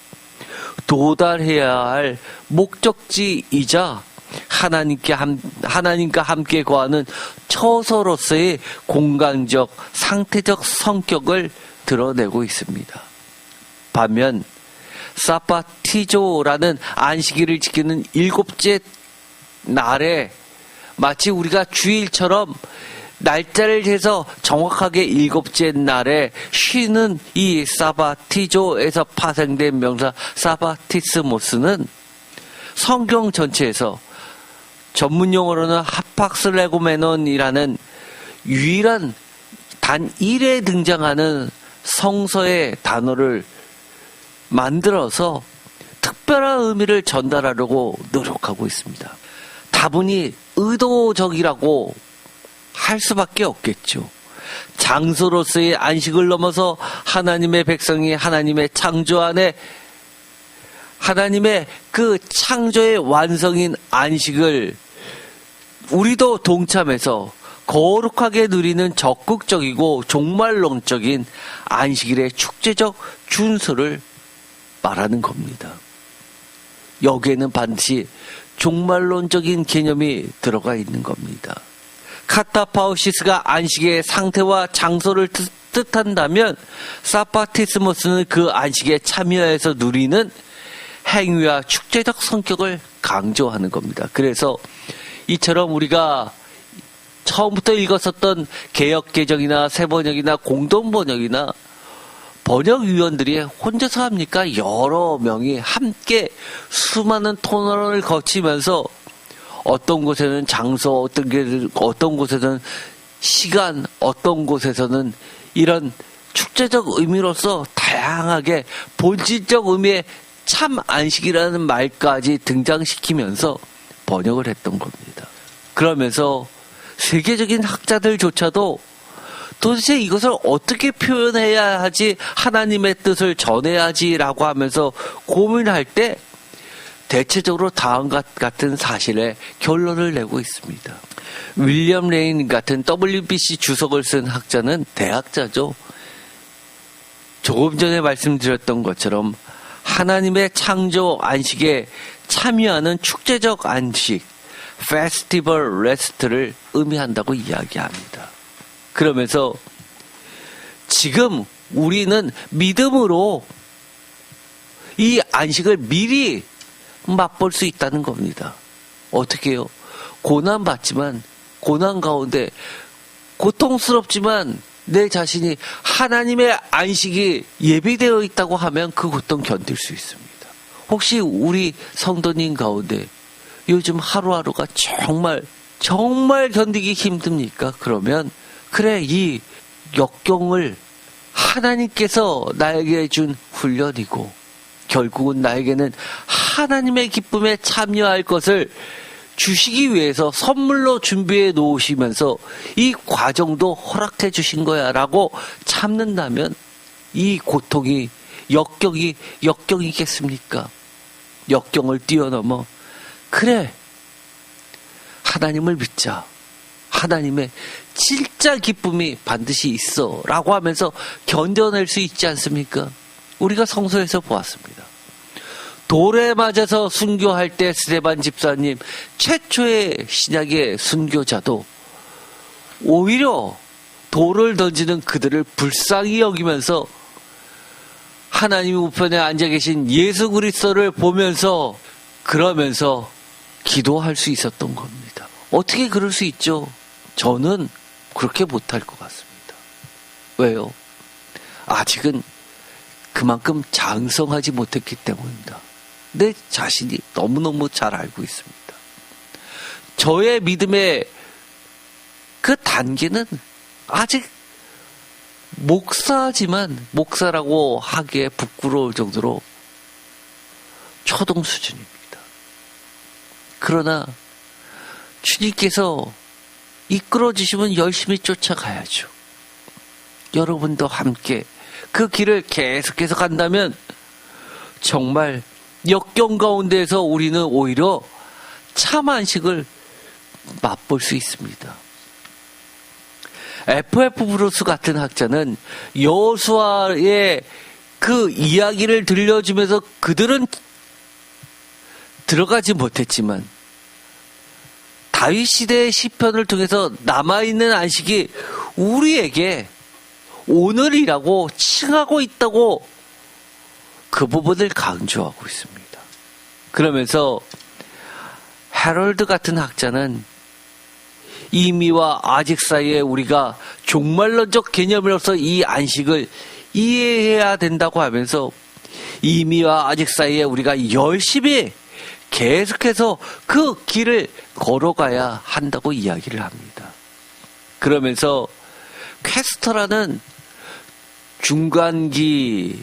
도달해야 할 목적지이자 하나님과 함께 거하는 처소로서의 공간적, 상태적 성격을 드러내고 있습니다. 반면 사바티조라는 안식일을 지키는 7째 날에 마치 우리가 주일처럼 날짜를 재서 정확하게 7째 날에 쉬는 이 사바티조에서 파생된 명사 사바티스모스는 성경 전체에서 전문 용어로는 하팍슬레고메논이라는 유일한 단 1회 등장하는 성서의 단어를 만들어서 특별한 의미를 전달하려고 노력하고 있습니다. 다분히 의도적이라고 할 수밖에 없겠죠. 장소로서의 안식을 넘어서 하나님의 백성이 하나님의 창조 안에 하나님의 그 창조의 완성인 안식을 우리도 동참해서 거룩하게 누리는 적극적이고 종말론적인 안식일의 축제적 준수를 말하는 겁니다. 여기에는 반드시 종말론적인 개념이 들어가 있는 겁니다. 카타파우시스가 안식의 상태와 장소를 뜻한다면 사파티스모스는 그 안식에 참여해서 누리는 행위와 축제적 성격을 강조하는 겁니다. 그래서 이처럼 우리가 처음부터 읽었었던 개역개정이나 새번역이나 공동번역이나 번역위원들이 혼자서 합니까? 여러 명이 함께 수많은 토론을 거치면서 어떤 곳에는 장소, 어떤 곳에서는 시간, 어떤 곳에서는 이런 축제적 의미로서 다양하게 본질적 의미의 참 안식이라는 말까지 등장시키면서 번역을 했던 겁니다. 그러면서 세계적인 학자들조차도 도대체 이것을 어떻게 표현해야 하지, 하나님의 뜻을 전해야 하지라고 하면서 고민할 때 대체적으로 다음과 같은 사실에 결론을 내고 있습니다. 윌리엄 레인 같은 WBC 주석을 쓴 학자는 대학자죠. 조금 전에 말씀드렸던 것처럼 하나님의 창조 안식에 참여하는 축제적 안식, 페스티벌 레스트를 의미한다고 이야기합니다. 그러면서 지금 우리는 믿음으로 이 안식을 미리 맛볼 수 있다는 겁니다. 어떻게 해요? 고난받지만, 고난 가운데 고통스럽지만 내 자신이 하나님의 안식이 예비되어 있다고 하면 그 고통 견딜 수 있습니다. 혹시 우리 성도님 가운데 요즘 하루하루가 정말 견디기 힘듭니까? 그러면 그래, 이 역경을 하나님께서 나에게 준 훈련이고 결국은 나에게는 하나님의 기쁨에 참여할 것을 주시기 위해서 선물로 준비해 놓으시면서 이 과정도 허락해 주신 거야 라고 참는다면 이 고통이 역경이겠습니까? 역경을 뛰어넘어 그래, 하나님을 믿자, 하나님의 진짜 기쁨이 반드시 있어 라고 하면서 견뎌낼 수 있지 않습니까? 우리가 성서에서 보았습니다. 돌에 맞아서 순교할 때 스데반 집사님 최초의 신약의 순교자도 오히려 돌을 던지는 그들을 불쌍히 여기면서 하나님 우편에 앉아 계신 예수 그리스도를 보면서 그러면서 기도할 수 있었던 겁니다. 어떻게 그럴 수 있죠? 저는 그렇게 못할 것 같습니다. 왜요? 아직은 그만큼 장성하지 못했기 때문입니다. 내 자신이 너무너무 잘 알고 있습니다. 저의 믿음의 그 단계는 아직 목사지만 목사라고 하기에 부끄러울 정도로 초등 수준입니다. 그러나 주님께서 이끌어 주시면 열심히 쫓아가야죠. 여러분도 함께 그 길을 계속해서 간다면 정말 역경 가운데에서 우리는 오히려 참 안식을 맛볼 수 있습니다. F.F. 브루스 같은 학자는 여호수아의 그 이야기를 들려주면서 그들은 들어가지 못했지만 다윗 시대의 시편을 통해서 남아있는 안식이 우리에게 오늘이라고 칭하고 있다고 그 부분을 강조하고 있습니다. 그러면서 해럴드 같은 학자는 이미와 아직 사이에 우리가 종말론적 개념으로서 이 안식을 이해해야 된다고 하면서 이미와 아직 사이에 우리가 열심히 계속해서 그 길을 걸어가야 한다고 이야기를 합니다. 그러면서 퀘스터라는 중간기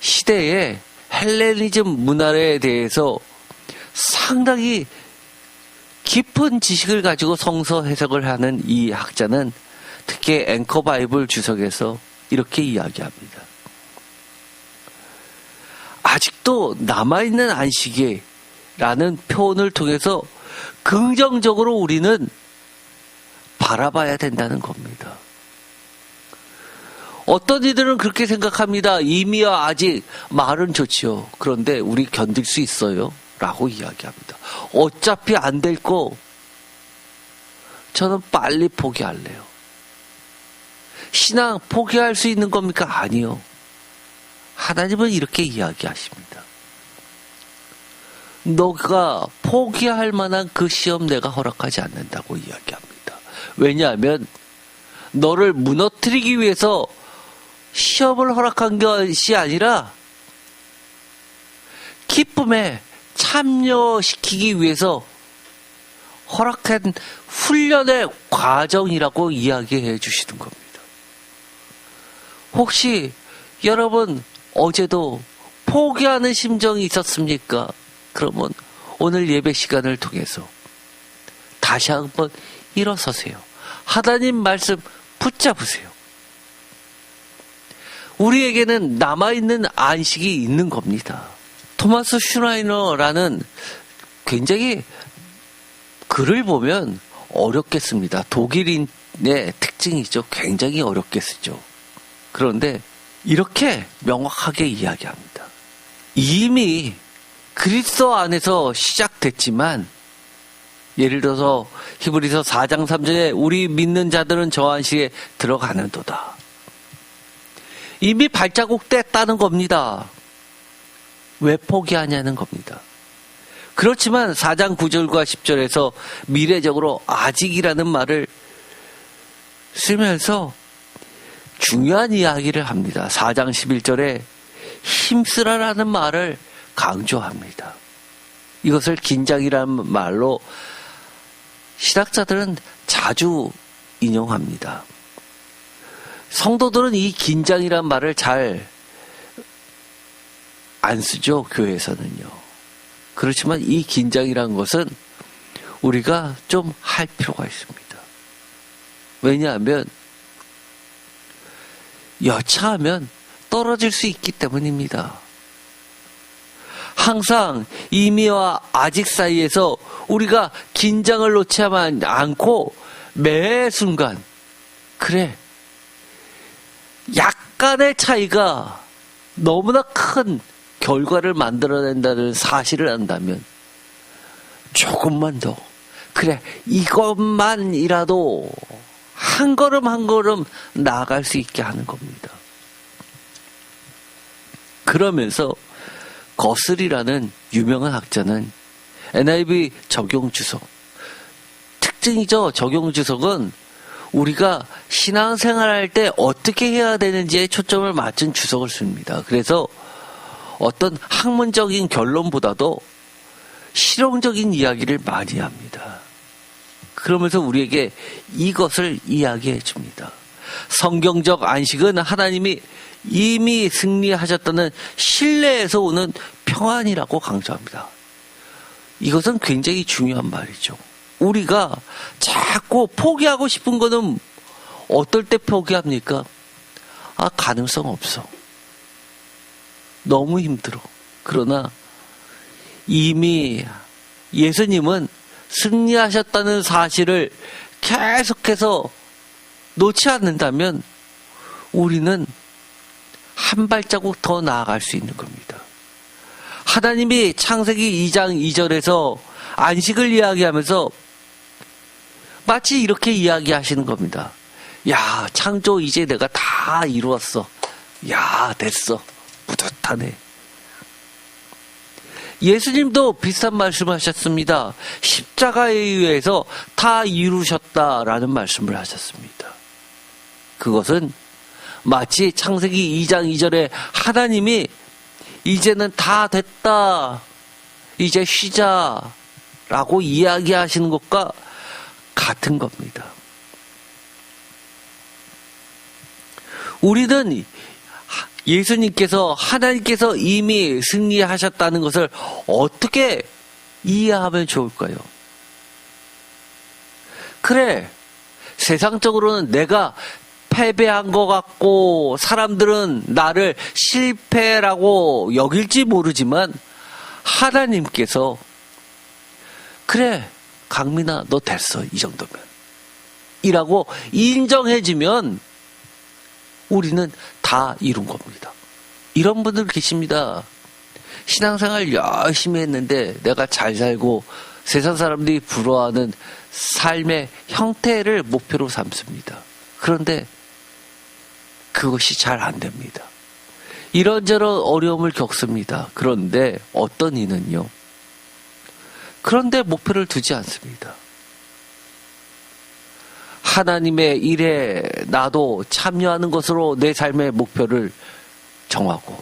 시대의 헬레니즘 문화에 대해서 상당히 깊은 지식을 가지고 성서 해석을 하는 이 학자는 특히 앵커 바이블 주석에서 이렇게 이야기합니다. 아직도 남아있는 안식이라는 표현을 통해서 긍정적으로 우리는 바라봐야 된다는 겁니다. 어떤 이들은 그렇게 생각합니다. 이미와 아직 말은 좋지요. 그런데 우리 견딜 수 있어요? 라고 이야기합니다. 어차피 안 될 거 저는 빨리 포기할래요. 신앙 포기할 수 있는 겁니까? 아니요. 하나님은 이렇게 이야기하십니다. 너가 포기할 만한 그 시험 내가 허락하지 않는다고 이야기합니다. 왜냐하면 너를 무너뜨리기 위해서 시험을 허락한 것이 아니라 기쁨에 참여시키기 위해서 허락한 훈련의 과정이라고 이야기해 주시는 겁니다. 혹시 여러분 어제도 포기하는 심정이 있었습니까? 그러면 오늘 예배 시간을 통해서 다시 한번 일어서세요. 하나님 말씀 붙잡으세요. 우리에게는 남아있는 안식이 있는 겁니다. 토마스 슈나이너라는 굉장히 글을 보면 어렵게 씁니다. 독일인의 특징이죠. 굉장히 어렵게 쓰죠. 그런데 이렇게 명확하게 이야기합니다. 이미 그리스도 안에서 시작됐지만 예를 들어서 히브리서 4장 3절에 우리 믿는 자들은 저 안식에 들어가는도다. 이미 발자국 뗐다는 겁니다. 왜 포기하냐는 겁니다. 그렇지만 4장 9절과 10절에서 미래적으로 아직이라는 말을 쓰면서 중요한 이야기를 합니다. 4장 11절에 힘쓰라라는 말을 강조합니다. 이것을 긴장이라는 말로 신학자들은 자주 인용합니다. 성도들은 이 긴장이란 말을 잘 안 쓰죠, 교회에서는요. 그렇지만 이 긴장이란 것은 우리가 좀 할 필요가 있습니다. 왜냐하면 여차하면 떨어질 수 있기 때문입니다. 항상 이미와 아직 사이에서 우리가 긴장을 놓지 않고 매 순간 그래 약간의 차이가 너무나 큰 결과를 만들어낸다는 사실을 안다면 조금만 더, 그래, 이것만이라도 한 걸음 한 걸음 나아갈 수 있게 하는 겁니다. 그러면서 거슬이라는 유명한 학자는 NIV 적용 주석, 특징이죠. 적용 주석은 우리가 신앙생활할 때 어떻게 해야 되는지에 초점을 맞춘 주석을 씁니다. 그래서 어떤 학문적인 결론보다도 실용적인 이야기를 많이 합니다. 그러면서 우리에게 이것을 이야기해 줍니다. 성경적 안식은 하나님이 이미 승리하셨다는 신뢰에서 오는 평안이라고 강조합니다. 이것은 굉장히 중요한 말이죠. 우리가 자꾸 포기하고 싶은 거는 어떨 때 포기합니까? 가능성 없어. 너무 힘들어. 그러나 이미 예수님은 승리하셨다는 사실을 계속해서 놓지 않는다면 우리는 한 발자국 더 나아갈 수 있는 겁니다. 하나님이 창세기 2장 2절에서 안식을 이야기하면서 마치 이렇게 이야기하시는 겁니다. 야, 창조 이제 내가 다 이루었어. 야, 됐어. 뿌듯하네. 예수님도 비슷한 말씀하셨습니다. 십자가에 의해서 다 이루셨다라는 말씀을 하셨습니다. 그것은 마치 창세기 2장 2절에 하나님이 이제는 다 됐다, 이제 쉬자라고 이야기하시는 것과 같은 겁니다. 우리는 예수님께서, 하나님께서 이미 승리하셨다는 것을 어떻게 이해하면 좋을까요? 그래, 세상적으로는 내가 패배한 것 같고 사람들은 나를 실패라고 여길지 모르지만 하나님께서 그래, 강민아, 너 됐어, 이 정도면 이라고 인정해주면 우리는 다 이룬 겁니다. 이런 분들 계십니다. 신앙생활 열심히 했는데 내가 잘 살고 세상 사람들이 부러워하는 삶의 형태를 목표로 삼습니다. 그런데 그것이 잘 안 됩니다. 이런저런 어려움을 겪습니다. 그런데 어떤 이는요, 그런데 목표를 두지 않습니다. 하나님의 일에 나도 참여하는 것으로 내 삶의 목표를 정하고,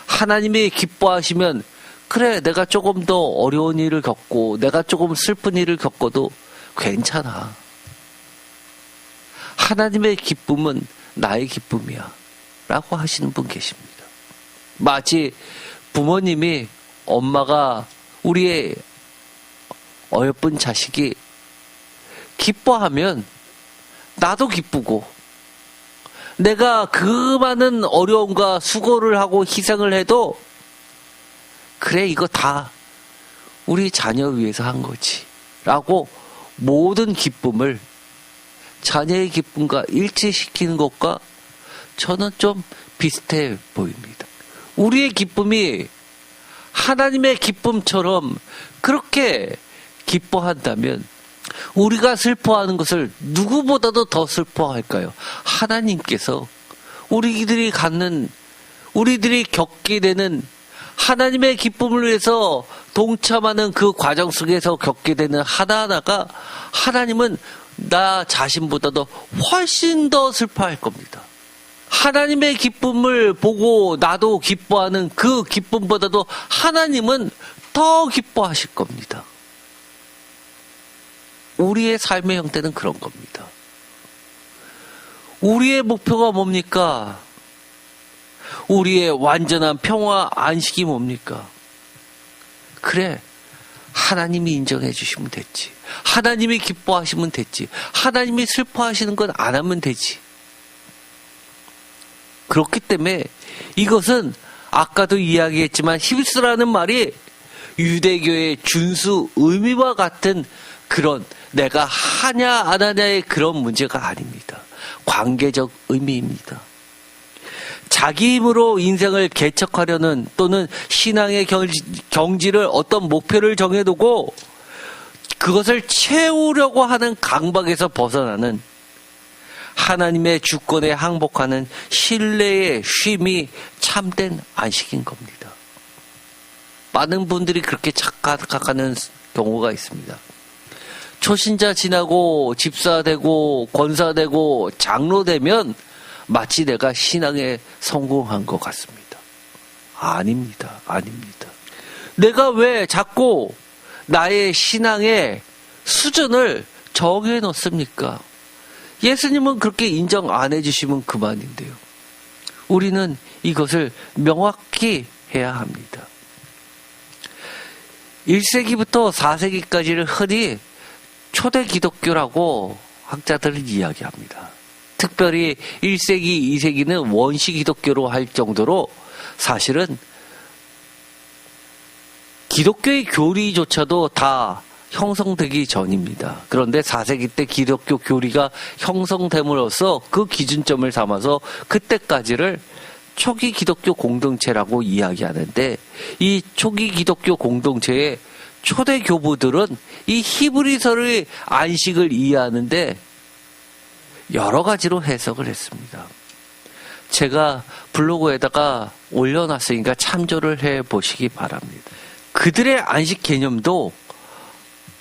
하나님이 기뻐하시면 그래, 내가 조금 더 어려운 일을 겪고 내가 조금 슬픈 일을 겪어도 괜찮아. 하나님의 기쁨은 나의 기쁨이야 라고 하시는 분 계십니다. 마치 부모님이, 엄마가 우리의 어여쁜 자식이 기뻐하면 나도 기쁘고, 내가 그 많은 어려움과 수고를 하고 희생을 해도 그래, 이거 다 우리 자녀 위해서 한 거지 라고 모든 기쁨을 자녀의 기쁨과 일치시키는 것과 저는 좀 비슷해 보입니다. 우리의 기쁨이 하나님의 기쁨처럼 그렇게 기뻐한다면 우리가 슬퍼하는 것을 누구보다도 더 슬퍼할까요? 하나님께서 우리들이 겪게 되는 하나님의 기쁨을 위해서 동참하는 그 과정 속에서 겪게 되는 하나하나가 하나님은 나 자신보다도 훨씬 더 슬퍼할 겁니다. 하나님의 기쁨을 보고 나도 기뻐하는 그 기쁨보다도 하나님은 더 기뻐하실 겁니다. 우리의 삶의 형태는 그런 겁니다. 우리의 목표가 뭡니까? 우리의 완전한 평화, 안식이 뭡니까? 그래, 하나님이 인정해 주시면 됐지. 하나님이 기뻐하시면 됐지. 하나님이 슬퍼하시는 건 안 하면 되지. 그렇기 때문에 이것은 아까도 이야기했지만 히브리서라는 말이 유대교의 준수 의미와 같은 그런 내가 하냐 안 하냐의 그런 문제가 아닙니다. 관계적 의미입니다. 자기 힘으로 인생을 개척하려는 또는 신앙의 경지를 어떤 목표를 정해두고 그것을 채우려고 하는 강박에서 벗어나는 하나님의 주권에 항복하는 신뢰의 쉼이 참된 안식인 겁니다. 많은 분들이 그렇게 착각하는 경우가 있습니다. 초신자 지나고 집사되고 권사되고 장로되면 마치 내가 신앙에 성공한 것 같습니다. 아닙니다. 아닙니다. 내가 왜 자꾸 나의 신앙의 수준을 정해 놓습니까? 예수님은 그렇게 인정 안 해주시면 그만인데요. 우리는 이것을 명확히 해야 합니다. 1세기부터 4세기까지를 흔히 초대 기독교라고 학자들은 이야기합니다. 특별히 1세기, 2세기는 원시 기독교로 할 정도로 사실은 기독교의 교리조차도 다 형성되기 전입니다. 그런데 4세기 때 기독교 교리가 형성됨으로써 그 기준점을 삼아서 그때까지를 초기 기독교 공동체라고 이야기하는데, 이 초기 기독교 공동체의 초대 교부들은 이 히브리서의 안식을 이해하는데 여러 가지로 해석을 했습니다. 제가 블로그에다가 올려놨으니까 참조를 해보시기 바랍니다. 그들의 안식 개념도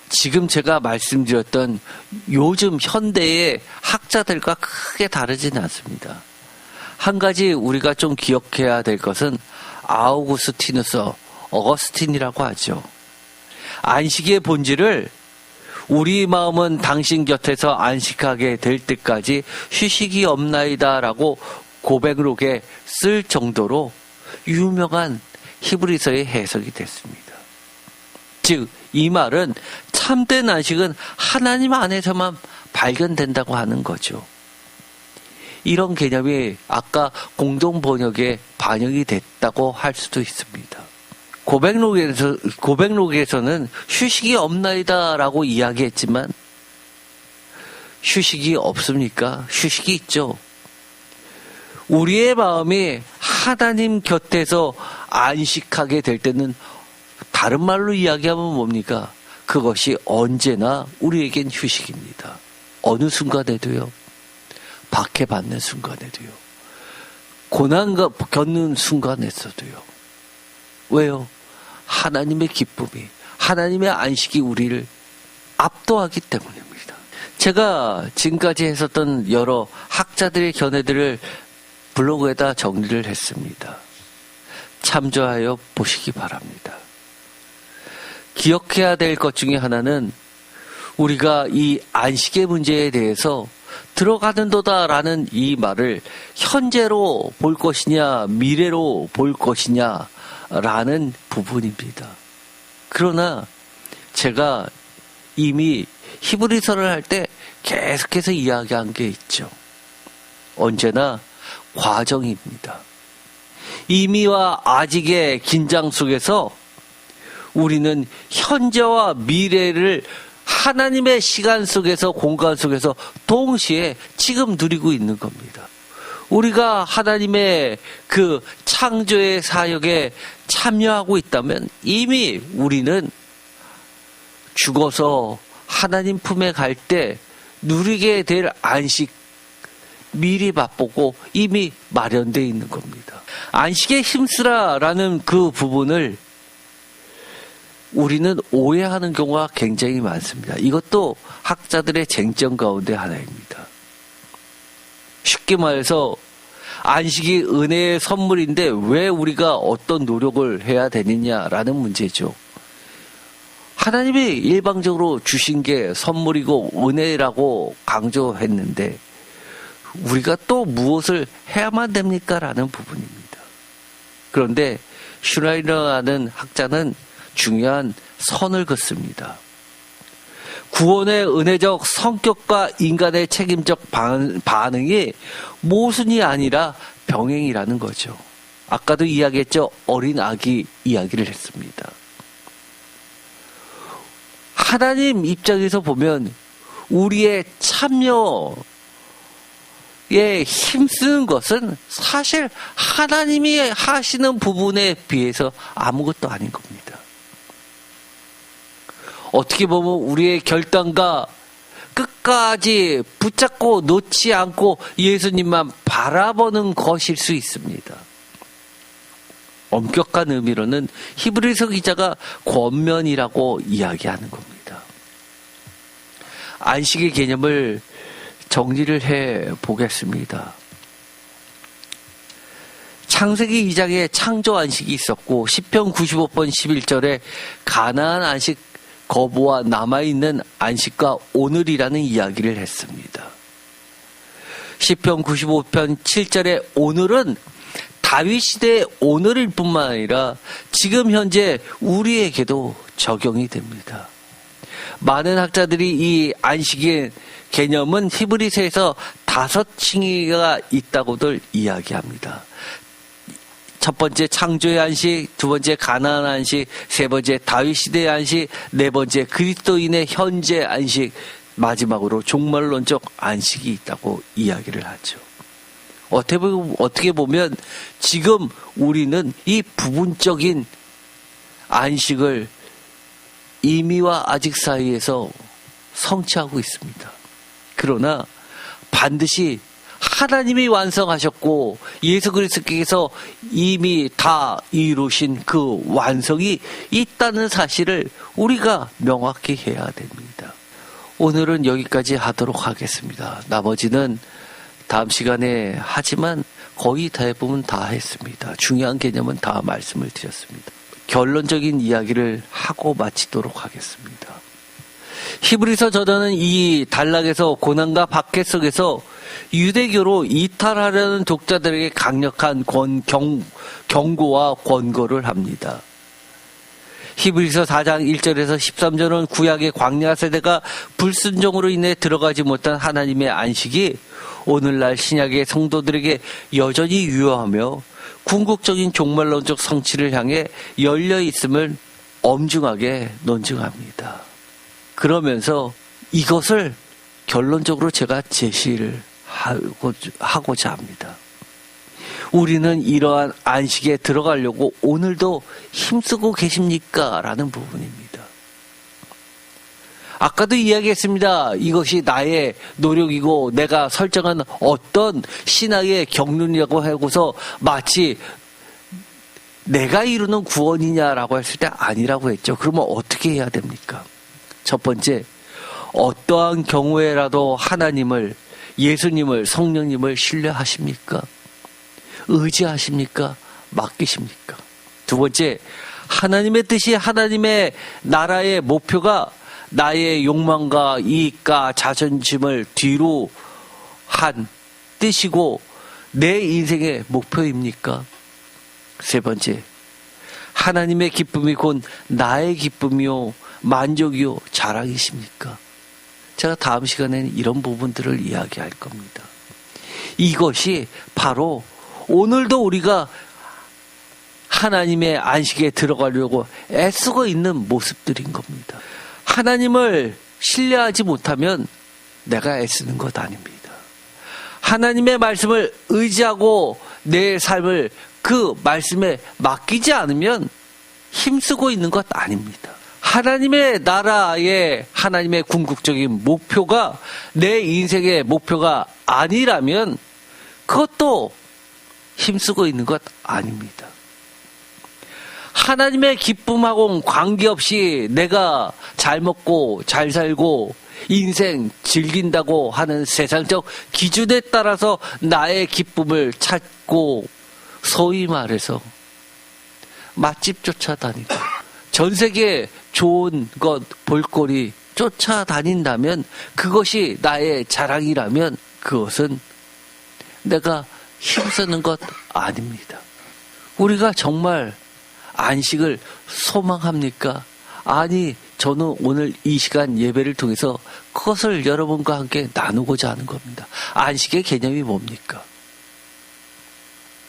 지금 제가 말씀드렸던 요즘 현대의 학자들과 크게 다르지는 않습니다. 한 가지 우리가 좀 기억해야 될 것은 아우구스티누스, 어거스틴이라고 하죠. 안식의 본질을 우리 마음은 당신 곁에서 안식하게 될 때까지 휴식이 없나이다 라고 고백록에 쓸 정도로 유명한 히브리서의 해석이 됐습니다. 즉, 이 말은 참된 안식은 하나님 안에서만 발견된다고 하는 거죠. 이런 개념이 아까 공동번역에 반영이 됐다고 할 수도 있습니다. 고백록에서는 휴식이 없나이다 라고 이야기했지만 휴식이 없습니까? 휴식이 있죠. 우리의 마음이 하나님 곁에서 안식하게 될 때는 다른 말로 이야기하면 뭡니까? 그것이 언제나 우리에겐 휴식입니다. 어느 순간에도요. 박해받는 순간에도요. 고난 겪는 순간에서도요. 왜요? 하나님의 기쁨이, 하나님의 안식이 우리를 압도하기 때문입니다. 제가 지금까지 했었던 여러 학자들의 견해들을 블로그에다 정리를 했습니다. 참조하여 보시기 바랍니다. 기억해야 될 것 중에 하나는 우리가 이 안식의 문제에 대해서 들어가는도다라는 이 말을 현재로 볼 것이냐 미래로 볼 것이냐라는 부분입니다. 그러나 제가 이미 히브리서를 할 때 계속해서 이야기한 게 있죠. 언제나 과정입니다. 이미와 아직의 긴장 속에서 우리는 현재와 미래를 하나님의 시간 속에서 공간 속에서 동시에 지금 누리고 있는 겁니다. 우리가 하나님의 그 창조의 사역에 참여하고 있다면 이미 우리는 죽어서 하나님 품에 갈 때 누리게 될 안식 미리 맛보고 이미 마련되어 있는 겁니다. 안식에 힘쓰라라는 그 부분을 우리는 오해하는 경우가 굉장히 많습니다. 이것도 학자들의 쟁점 가운데 하나입니다. 쉽게 말해서 안식이 은혜의 선물인데 왜 우리가 어떤 노력을 해야 되느냐라는 문제죠. 하나님이 일방적으로 주신 게 선물이고 은혜라고 강조했는데 우리가 또 무엇을 해야만 됩니까? 라는 부분입니다. 그런데 슈라이너라는 학자는 중요한 선을 긋습니다. 구원의 은혜적 성격과 인간의 책임적 반응이 모순이 아니라 병행이라는 거죠. 아까도 이야기했죠. 어린 아기 이야기를 했습니다. 하나님 입장에서 보면 우리의 참여 힘쓰는 것은 사실 하나님이 하시는 부분에 비해서 아무것도 아닌 겁니다. 어떻게 보면 우리의 결단과 끝까지 붙잡고 놓지 않고 예수님만 바라보는 것일 수 있습니다. 엄격한 의미로는 히브리서 기자가 권면이라고 이야기하는 겁니다. 안식의 개념을 정리를 해 보겠습니다. 창세기 2장에 창조 안식이 있었고 시편 95편 11절에 가나안 안식 거부와 남아있는 안식과 오늘이라는 이야기를 했습니다. 시편 95편 7절에 오늘은 다윗 시대의 오늘일 뿐만 아니라 지금 현재 우리에게도 적용이 됩니다. 많은 학자들이 이 안식의 개념은 히브리서에서 5층이가 있다고들 이야기합니다. 첫 번째 창조의 안식, 두 번째 가나안 안식, 세 번째 다윗 시대의 안식, 네 번째 그리스도인의 현재 안식, 마지막으로 종말론적 안식이 있다고 이야기를 하죠. 어떻게 보면 지금 우리는 이 부분적인 안식을 이미와 아직 사이에서 성취하고 있습니다. 그러나 반드시 하나님이 완성하셨고 예수 그리스도께서 이미 다 이루신 그 완성이 있다는 사실을 우리가 명확히 해야 됩니다. 오늘은 여기까지 하도록 하겠습니다. 나머지는 다음 시간에 하지만 거의 대부분 다 했습니다. 중요한 개념은 다 말씀을 드렸습니다. 결론적인 이야기를 하고 마치도록 하겠습니다. 히브리서 저자는 이 단락에서 고난과 박해 속에서 유대교로 이탈하려는 독자들에게 강력한 경고와 권고를 합니다. 히브리서 4장 1절에서 13절은 구약의 광야 세대가 불순종으로 인해 들어가지 못한 하나님의 안식이 오늘날 신약의 성도들에게 여전히 유효하며 궁극적인 종말론적 성취를 향해 열려 있음을 엄중하게 논증합니다. 그러면서 이것을 결론적으로 제가 제시를 하고자 합니다. 우리는 이러한 안식에 들어가려고 오늘도 힘쓰고 계십니까? 라는 부분입니다. 아까도 이야기했습니다. 이것이 나의 노력이고 내가 설정한 어떤 신앙의 경륜이라고 하고서 마치 내가 이루는 구원이냐라고 했을 때 아니라고 했죠. 그러면 어떻게 해야 됩니까? 첫 번째, 어떠한 경우에라도 하나님을, 예수님을, 성령님을 신뢰하십니까? 의지하십니까? 맡기십니까? 두 번째, 하나님의 뜻이, 하나님의 나라의 목표가 나의 욕망과 이익과 자존심을 뒤로 한 뜻이고 내 인생의 목표입니까? 세 번째, 하나님의 기쁨이 곧 나의 기쁨이요 만족이요 자랑이십니까? 제가 다음 시간에는 이런 부분들을 이야기할 겁니다. 이것이 바로 오늘도 우리가 하나님의 안식에 들어가려고 애쓰고 있는 모습들인 겁니다. 하나님을 신뢰하지 못하면 내가 애쓰는 것 아닙니다. 하나님의 말씀을 의지하고 내 삶을 그 말씀에 맡기지 않으면 힘쓰고 있는 것 아닙니다. 하나님의 나라의 하나님의 궁극적인 목표가 내 인생의 목표가 아니라면 그것도 힘쓰고 있는 것 아닙니다. 하나님의 기쁨하고는 관계없이 내가 잘 먹고 잘 살고 인생 즐긴다고 하는 세상적 기준에 따라서 나의 기쁨을 찾고 소위 말해서 맛집 쫓아다니고 전 세계 좋은 것 볼거리 쫓아다닌다면 그것이 나의 자랑이라면 그것은 내가 힘쓰는 것 아닙니다. 우리가 정말 안식을 소망합니까? 아니, 저는 오늘 이 시간 예배를 통해서 그것을 여러분과 함께 나누고자 하는 겁니다. 안식의 개념이 뭡니까?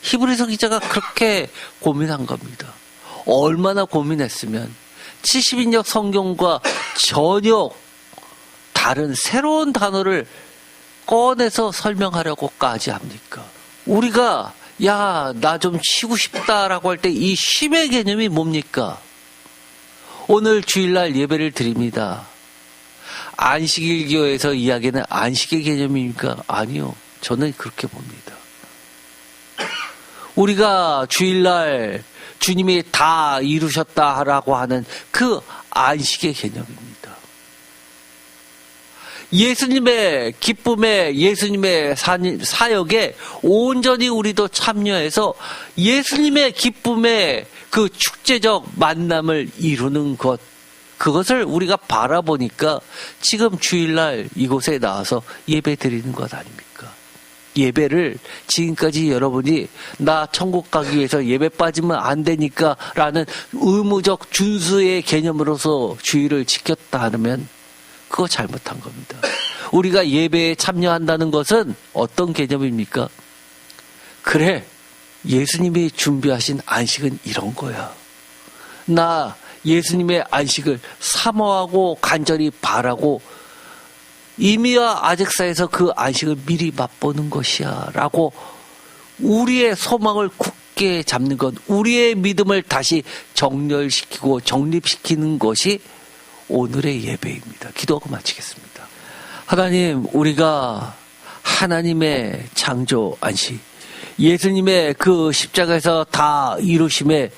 히브리서 기자가 그렇게 고민한 겁니다. 얼마나 고민했으면 70인역 성경과 전혀 다른 새로운 단어를 꺼내서 설명하려고까지 합니까? 우리가 야, 나 좀 쉬고 싶다라고 할 때 이 쉼의 개념이 뭡니까? 오늘 주일날 예배를 드립니다. 안식일교에서 이야기는 안식의 개념입니까? 아니요. 저는 그렇게 봅니다. 우리가 주일날 주님이 다 이루셨다라고 하는 그 안식의 개념입니다. 예수님의 기쁨에, 예수님의 사역에 온전히 우리도 참여해서 예수님의 기쁨에 그 축제적 만남을 이루는 것, 그것을 우리가 바라보니까 지금 주일날 이곳에 나와서 예배 드리는 것 아닙니까? 예배를 지금까지 여러분이 나 천국 가기 위해서 예배 빠지면 안 되니까 라는 의무적 준수의 개념으로서 주의를 지켰다 하면 그거 잘못한 겁니다. 우리가 예배에 참여한다는 것은 어떤 개념입니까? 그래, 예수님이 준비하신 안식은 이런 거야. 나 예수님의 안식을 사모하고 간절히 바라고 이미와 아젝사에서 그 안식을 미리 맛보는 것이야 라고 우리의 소망을 굳게 잡는 것, 우리의 믿음을 다시 정렬시키고 정립시키는 것이 오늘의 예배입니다. 기도하고 마치겠습니다. 하나님, 우리가 하나님의 창조 안식, 예수님의 그 십자가에서 다 이루심의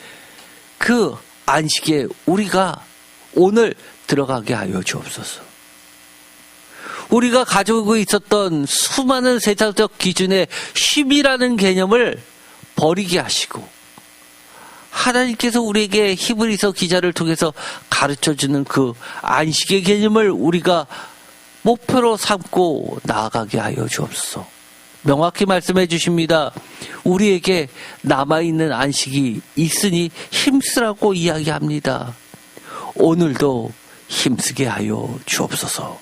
그 안식에 우리가 오늘 들어가게 하여 주옵소서. 우리가 가지고 있었던 수많은 세상적 기준의 쉼이라는 개념을 버리게 하시고 하나님께서 우리에게 히브리서 기자를 통해서 가르쳐주는 그 안식의 개념을 우리가 목표로 삼고 나아가게 하여 주옵소서. 명확히 말씀해 주십니다. 우리에게 남아있는 안식이 있으니 힘쓰라고 이야기합니다. 오늘도 힘쓰게 하여 주옵소서.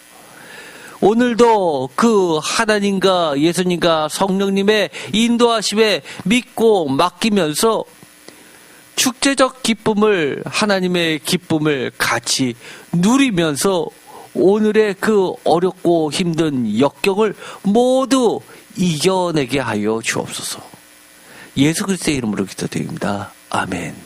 오늘도 그 하나님과 예수님과 성령님의 인도하심에 믿고 맡기면서 축제적 기쁨을, 하나님의 기쁨을 같이 누리면서 오늘의 그 어렵고 힘든 역경을 모두 이겨내게 하여 주옵소서. 예수 그리스도의 이름으로 기도드립니다. 아멘.